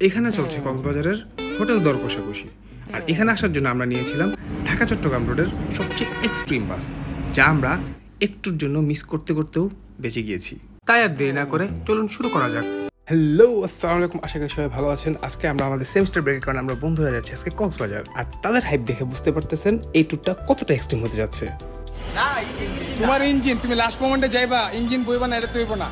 এখানে চলছে কক্সবাজারের হোটেল দর কষাকষি। আর এখানে আসার জন্য আমরা নিয়েছিলাম ঢাকা চট্টগ্রাম রোডের সবচেয়ে এক্সট্রিম বাস, যা আমরা একটুর জন্য মিস করতে করতেও বেঁচে গিয়েছি। তাই আর দেরি না করে চলুন শুরু করা যাক। হ্যালো, আসসালামু আলাইকুম, আশা করি সবাই ভালো আছেন। আজকে আমরা আমাদের সেমিস্টার ব্রেকের কারণে আমরা বন্ধুরা যাচ্ছি আজকে কক্সবাজার। আর তাদের হাইপ দেখে বুঝতে পারতেছেন এই ট্যুরটা কতটা এক্সট্রিম হতে যাচ্ছে। তোমার ইঞ্জিন, তুমি লাস্ট মোমেন্টে যাইবা, ইঞ্জিন বইবা না, এটা তুইব না।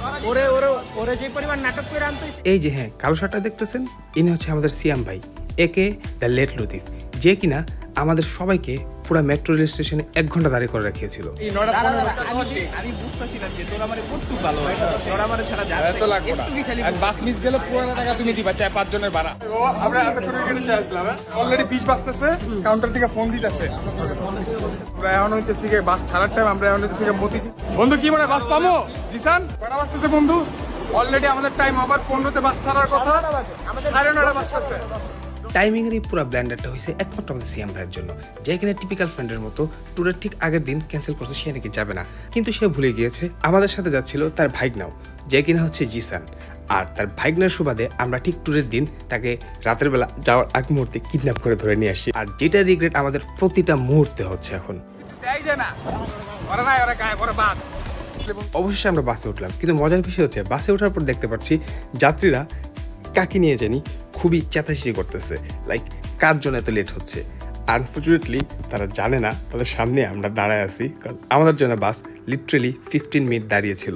ওরে যে পরিমাণ নাটক করে আনতে। এই যে হ্যাঁ, কালো শার্টটা দেখতেছেন, ইনি হচ্ছে আমাদের সিয়াম ভাই, একে দ্য লেট লতিফ, যে কিনা আমাদের সবাইকে পুরো মেট্রো রেল স্টেশনে 1 ঘন্টা দাঁড়িয়ে করে রাখিয়েছিল। আমি বুঝতেছিলাম যে তোরা আমারে কতটুকু ভালো, তোরা আমারে ছাড়া যাচ্ছে এত লাগবে না। আর বাস মিস গেলে পুরো টাকা তুমি দিবা, 4-5 জনের ভাড়া। আমরা এতক্ষণ এখানে চাইছিলাম, অলরেডি 20 বাজতেছে, কাউন্টার থেকে ফোন দিতেছে। আমরা এখন হইতেছি বাস ছাড়ার টাইম, আমরা এখন হইতেছি মতিঝিল। বন্ধু কি মানে বাস পাবো? জিসান কটা বাজতেছে বন্ধু? অলরেডি আমাদের টাইম আবার 15তে বাস ছাড়ার কথা, 9:30 বাজতেছে। টাইমিং এর এই পুরো ব্ল্যান্ডারটা হয়েছে একমাত্র আমাদের সিয়াম ভাইয়ের জন্য, যে কিনা টিপিক্যাল ফ্রেন্ডের মতো ট্যুরের ঠিক আগের দিন ক্যান্সেল করছে, সে নাকি যাবে না। কিন্তু সে ভুলে গিয়েছে আমাদের সাথে যাচ্ছিল তার ভাইগনাও, যে কিনা হচ্ছে জিসান। আর তার ভাইগনার সুবাদে আমরা ঠিক ট্যুরের দিন তাকে রাতের বেলা যাওয়ার আগ মুহূর্তে কিডন্যাপ করে ধরে নিয়ে আসি। আর যেটা রিগ্রেট আমাদের প্রতিটা মুহূর্তে হচ্ছে এখন। অবশেষে আমরা বাসে উঠলাম, কিন্তু মজার বিষয় হচ্ছে বাসে ওঠার পর দেখতে পাচ্ছি যাত্রীরা কাকে নিয়ে জানি খুবই চেঁচামেচি করতেছে, লাইক কার জন্য এত লেট হচ্ছে। আনফর্চুনেটলি তারা জানে না তাদের সামনে আমরা দাঁড়ায় আছি, কারণ আমাদের জন্য বাস লিটারেলি 15 মিনিট দাঁড়িয়েছিল।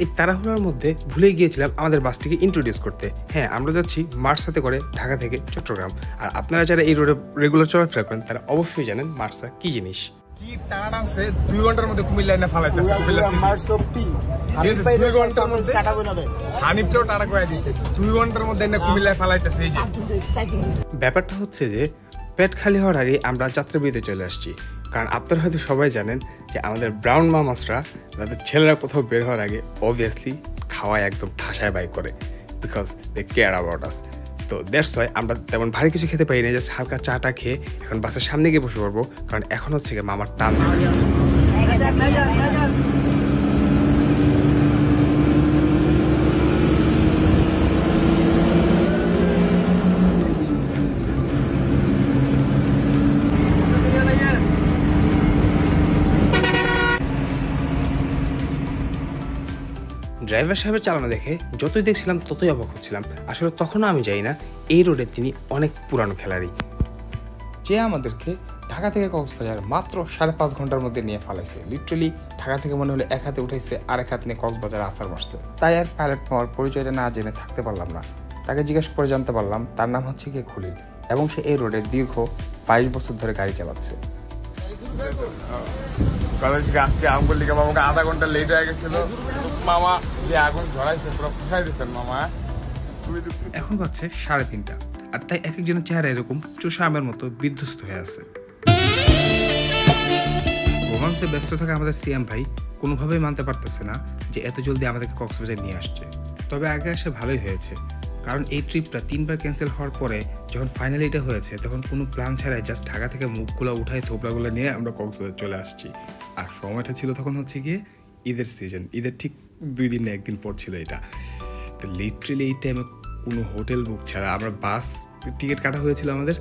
এই তাড়াহুড়ার মধ্যে ভুলে গিয়েছিলাম আমাদের বাসটিকে ইন্ট্রোডিউস করতে। হ্যাঁ, আমরা যাচ্ছি মার্সাতে করে ঢাকা থেকে চট্টগ্রাম। আর আপনারা যারা এই রোডে রেগুলার চলাফেরা করেন তারা অবশ্যই জানেন মার্সা কি জিনিস। কি টানা টানছে, 2 ঘন্টার মধ্যে কুমিল্লা এনে ফালাইতেছে। হানিফটাও টাটা করে দিয়েছে, 2 ঘন্টার মধ্যে এনে কুমিল্লায় ফালাইতেছে। এই যে ব্যাপারটা হচ্ছে যে পেট খালি হওয়ার আগে আমরা যাত্রাবিরতিতে চলে আসছি, কারণ আপনারা হয়তো সবাই জানেন যে আমাদের ব্রাউন মামাসরা তাদের ছেলেরা কোথাও বের হওয়ার আগে অবভিয়াসলি খাওয়ায় একদম ঠাসায় বাই করে, because they care about us. তো দ্যাটস ওয়াই আমরা তেমন ভারী কিছু খেতে পারি না, জাস্ট হালকা চাটা খেয়ে এখন বাসের সামনে গিয়ে বসে পড়বো, কারণ এখন হচ্ছে মামার টান দেখা শুরু। ড্রাইভার সাহেবের চালানো দেখে যতই দেখছিলাম ততই অবাক হচ্ছিলাম। আসলে তখনও আমি জানি না এই রোডে তিনি অনেক পুরানো খেলাড়ি, যে আমাদেরকে ঢাকা থেকে কক্সবাজার মাত্র 5.5 ঘন্টার মধ্যে নিয়ে ফালাইছে। লিটারেলি ঢাকা থেকে মনে হলো এক হাতে উঠাইছে আর এক হাত নিয়ে কক্সবাজার আসার বসছে। তাই আর পাইলট পাওয়ার পরিচয়টা না জেনে থাকতে পারলাম না। তাকে জিজ্ঞাসা করে জানতে পারলাম তার নাম হচ্ছে গিয়ে খলিল, এবং সে এই রোডে দীর্ঘ 22 বছর ধরে গাড়ি চালাচ্ছে। আজকে আমগুল লিখে মামাকে আধা ঘন্টা লেট হয়ে গেছিল। মামা যে আগুন ধরাইছে পুরো ফুসাই দিচ্ছেন মামা। এখন বাজছে 3:30, আর তাই এক একজনের চেহারা এরকম চোষা আমের মতো বিধ্বস্ত হয়ে আছে। রোমান্সে ব্যস্ত থাকা আমাদের সিয়াম ভাই কোনোভাবেই মানতে পারতেছে না যে এত জলদি আমাদেরকে কক্সবাজার নিয়ে আসছে। তবে আগে আসে ভালোই হয়েছে, কারণ এই ট্রিপটা 3বার ক্যান্সেল হওয়ার পরে যখন ফাইনালি এটা হয়েছে তখন কোনো প্ল্যান ছাড়াই জাস্ট ঢাকা থেকে মুখগুলো উঠায় থোপড়াগুলো নিয়ে আমরা কক্সবাজার চলে আসছি। আর সময়টা ছিল তখন হচ্ছে গিয়ে ঈদের সিজন, ঈদের ঠিক 2 দিন না 1 দিন পর ছিল এটা। তো লিটারেলি এই টাইমে কোনো হোটেল বুক ছাড়া আমরা বাস টিকিট কাটা হয়েছিল আমাদের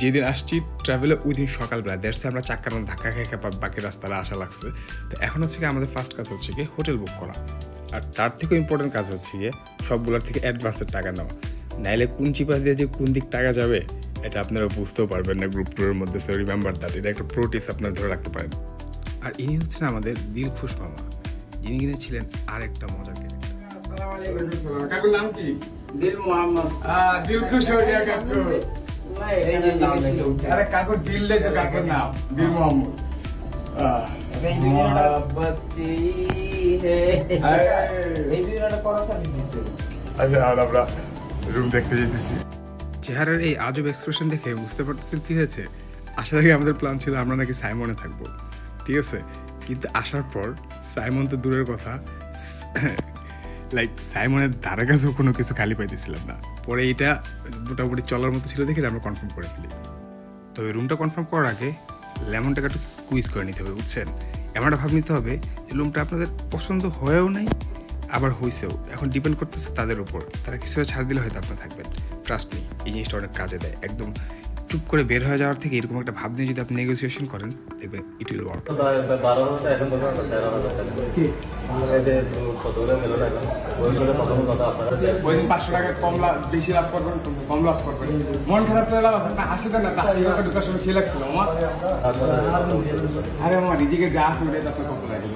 যেদিন আসছি ট্রাভেলে, ওই দিন সকালবেলা। দেড়শো আমরা চাক্কার ধাক্কা খেয়ে বাকি রাস্তাটা আসা লাগছে। তো এখন হচ্ছে কি আমাদের ফার্স্ট কাজ হচ্ছে গিয়ে হোটেল বুক করা, আর তার থেকেও ইম্পর্টেন্ট কাজ হচ্ছে গিয়ে সবগুলোর থেকে অ্যাডভান্সের টাকা নেওয়া। নাইলে কোন চিপা দিয়ে যে কোন দিক টাকা যাবে এটা আপনারা বুঝতেও পারবেন না গ্রুপ ট্যুরের মধ্যে। সো রিমেম্বার দ্যাট, এটা একটা প্রো টিপস আপনারা ধরে রাখতে পারেন। আর ইনি হচ্ছেন আমাদের দিলখুশ মামা, যিনি কিনে ছিলেন আর একটা মজার ক্যারেক্টার। কাকুর নাম কি? দিল মোহাম্মদ। দিলখুশ হয়ে গিয়া কাকু। আরে কাকুর দিল দে তো, কাকুর নাম দিল মোহাম্মদ। আমরা রুম দেখতে যেতেছি। চেহারার এই আজব এক্সপ্রেশন দেখে বুঝতে পারতেছি কি হয়েছে। আসার আগে আমাদের প্ল্যান ছিল আমরা নাকি সাইমনে থাকবো, ঠিক আছে? কিন্তু আসার পর সাইমন তো দূরের কথা, লাইক সাইমনের ধারে কাছেও কোনো কিছু খালি পাইতেছিলাম না। পরে এটা মোটামুটি চলার মতো ছিল দেখে আমরা কনফার্ম করে ফেলি। তবে রুমটা কনফার্ম করার আগে লেমনটাকে একটু স্কুইজ করে নিতে হবে, বুঝছেন? এমন একটা ভাব নিতে হবে যে রুমটা আপনাদের পছন্দ হয়েও নাই আবার হয়েছেও, এখন ডিপেন্ড করতেছে তাদের উপর, তারা কিছুটা ছাড় দিলে হয়তো আপনারা থাকবেন। ট্রাস্ট মি, এই জিনিসটা অনেক কাজে দেয়। একদম চুপ করে বের হয়ে যাওয়ার থেকে এরকম একটা ভাব নিয়ে যদি আপনি নেগোসিয়েশন করেন দেখবেন ইট উইল ওয়ার্ক। ওই দিন 500 টাকা কম লাভ বেশি লাভ করবেন, কম লাভ করবেন, মন খারাপ করে লাভ আছে না, 80 টাকা 80 টাকা ঢুকার সময় ছিল লাগছিল আমার। আরে আমার নিজেকে যা আছে ওটাই তো কম লাগে।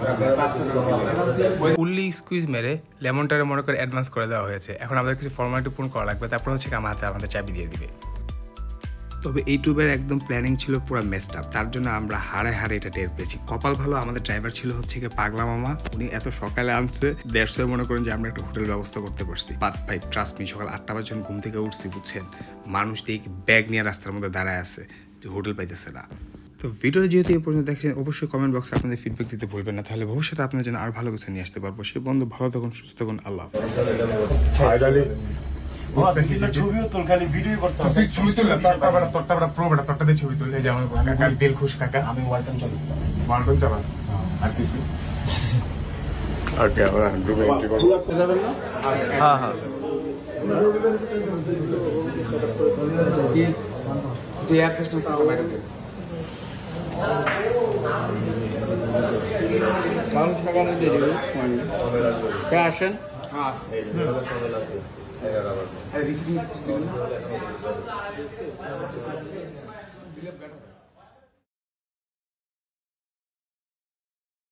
ফুললি স্কুইজ মেরে লেমনটারে মনে করে অ্যাডভান্স করে দেওয়া হয়েছে। এখন আমাদের কিছু ফর্মালিটি পূরণ করা লাগবে, তারপর হচ্ছে আমার হাতে আমাদের চাবি দিয়ে দিবে। তবে এই ট্যুবের একদম প্ল্যানিং ছিল পুরো মেসড আপ, তার জন্য আমরা হাড়ে এটা টের পেয়েছি। কপাল ভালো, আমাদের ড্রাইভার ছিল হচ্ছে কি পাগলা মামা, উনি এত সকালে আনছে, দেড়শো মনে করেন যে আমরা একটা হোটেল ব্যবস্থা করতে পারছি। বাট ভাই ট্রাস্ট মি, সকাল 8টা বাজে ঘুম থেকে উঠছি বুঝছেন, মানুষ দিয়ে ব্যাগ নিয়ে রাস্তার মধ্যে দাঁড়ায় আছে, যে হোটেল পাইতেছে না। তো ভিডিওটা যেহেতু এই পর্যন্ত দেখছেন, অবশ্যই কমেন্ট বক্সে আপনাদের ফিডব্যাক দিতে ভুলবেন না, তাহলে ভবিষ্যতে আপনার জন্য আরো ভালো কিছু নিয়ে আসতে পারবো। সেই বন্ধু ভালো থাকুন, সুস্থ থাকুন, আল্লাহ হাফেজ। ছবিও তোল, খালি ভিডিও করতে হবে। ছবি তুললে তোরটা দিয়ে ছবি তুললে, যেমন কাকা দিল খুশ কাকা, আমি ওয়ালটন চালু মাল্টন চালাস আর কিছু। ওকে, আমরা গ্রুপে এন্ট্রি করব। হ্যাঁ হ্যাঁ তুই এয়ার ফেস্ট করতে বাইরে দে। চালু সাগানো দিয়ে দেবে কে আসেন? হ্যাঁ রিসিভ